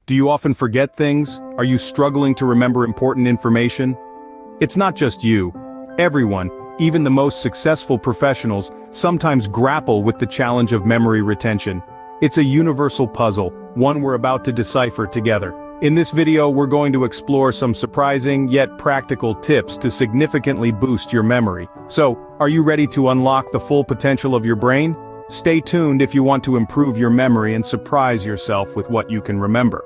Do you often forget things? Are you struggling to remember important information? It's not just you. Everyone, even the most successful professionals, sometimes grapple with the challenge of memory retention. It's a universal puzzle, one we're about to decipher together. In this video, we're going to explore some surprising yet practical tips to significantly boost your memory. So, are you ready to unlock the full potential of your brain? Stay tuned if you want to improve your memory and surprise yourself with what you can remember.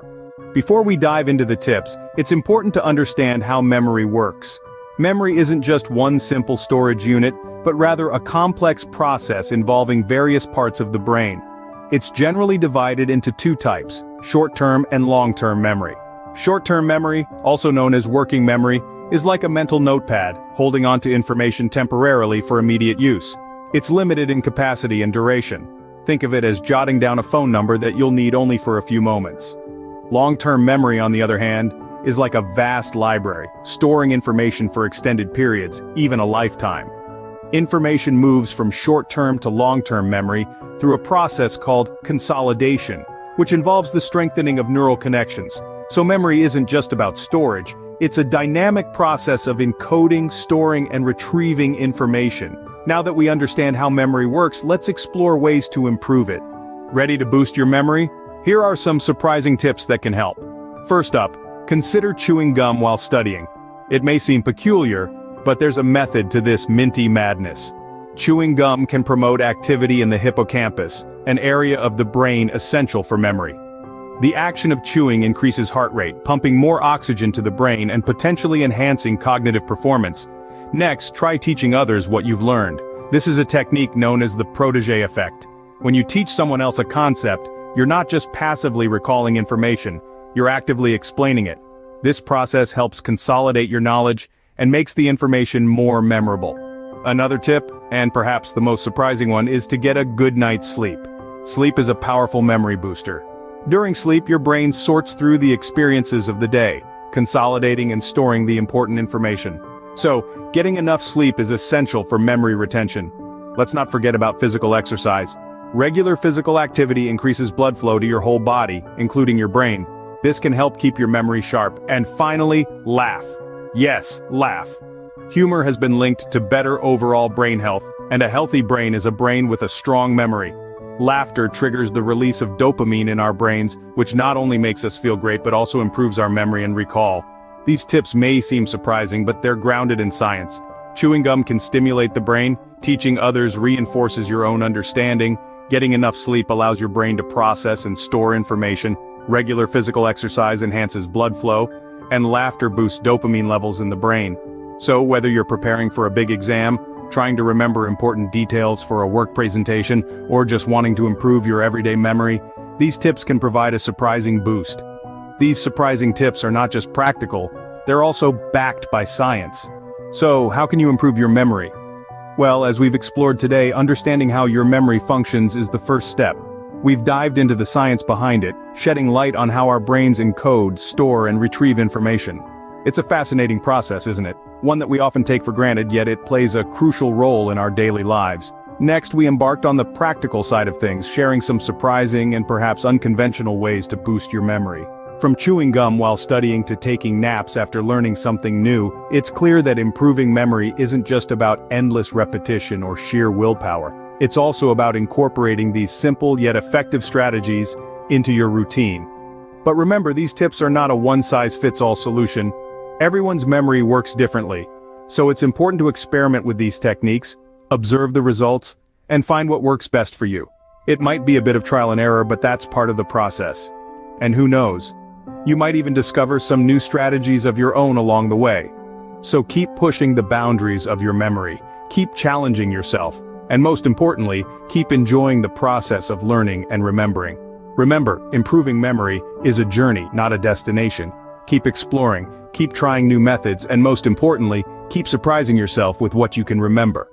Before we dive into the tips, it's important to understand how memory works. Memory isn't just one simple storage unit, but rather a complex process involving various parts of the brain. It's generally divided into two types: short-term and long-term memory. Short-term memory, also known as working memory, is like a mental notepad, holding onto information temporarily for immediate use. It's limited in capacity and duration. Think of it as jotting down a phone number that you'll need only for a few moments. Long-term memory, on the other hand, is like a vast library, storing information for extended periods, even a lifetime. Information moves from short-term to long-term memory through a process called consolidation, which involves the strengthening of neural connections. So memory isn't just about storage, it's a dynamic process of encoding, storing, and retrieving information. Now that we understand how memory works, let's explore ways to improve it. Ready to boost your memory? Here are some surprising tips that can help. First up, consider chewing gum while studying. It may seem peculiar, but there's a method to this minty madness. Chewing gum can promote activity in the hippocampus, an area of the brain essential for memory. The action of chewing increases heart rate, pumping more oxygen to the brain and potentially enhancing cognitive performance. Next, try teaching others what you've learned. This is a technique known as the protégé effect. When you teach someone else a concept, you're not just passively recalling information, you're actively explaining it. This process helps consolidate your knowledge and makes the information more memorable. Another tip, and perhaps the most surprising one, is to get a good night's sleep. Sleep is a powerful memory booster. During sleep, your brain sorts through the experiences of the day, consolidating and storing the important information. So, getting enough sleep is essential for memory retention. Let's not forget about physical exercise. Regular physical activity increases blood flow to your whole body, including your brain. This can help keep your memory sharp. And finally, laugh. Yes, laugh. Humor has been linked to better overall brain health, and a healthy brain is a brain with a strong memory. Laughter triggers the release of dopamine in our brains, which not only makes us feel great but also improves our memory and recall. These tips may seem surprising, but they're grounded in science. Chewing gum can stimulate the brain, teaching others reinforces your own understanding, getting enough sleep allows your brain to process and store information, regular physical exercise enhances blood flow, and laughter boosts dopamine levels in the brain. So whether you're preparing for a big exam, trying to remember important details for a work presentation, or just wanting to improve your everyday memory, these tips can provide a surprising boost. These surprising tips are not just practical, they're also backed by science. So, how can you improve your memory? Well, as we've explored today, understanding how your memory functions is the first step. We've dived into the science behind it, shedding light on how our brains encode, store, and retrieve information. It's a fascinating process, isn't it? One that we often take for granted, yet it plays a crucial role in our daily lives. Next, we embarked on the practical side of things, sharing some surprising and perhaps unconventional ways to boost your memory. From chewing gum while studying to taking naps after learning something new, it's clear that improving memory isn't just about endless repetition or sheer willpower. It's also about incorporating these simple yet effective strategies into your routine. But remember, these tips are not a one-size-fits-all solution. Everyone's memory works differently, so it's important to experiment with these techniques, observe the results, and find what works best for you. It might be a bit of trial and error, but that's part of the process. And who knows? You might even discover some new strategies of your own along the way. So keep pushing the boundaries of your memory, keep challenging yourself, and most importantly, keep enjoying the process of learning and remembering. Remember, improving memory is a journey, not a destination. Keep exploring, keep trying new methods, and most importantly, keep surprising yourself with what you can remember.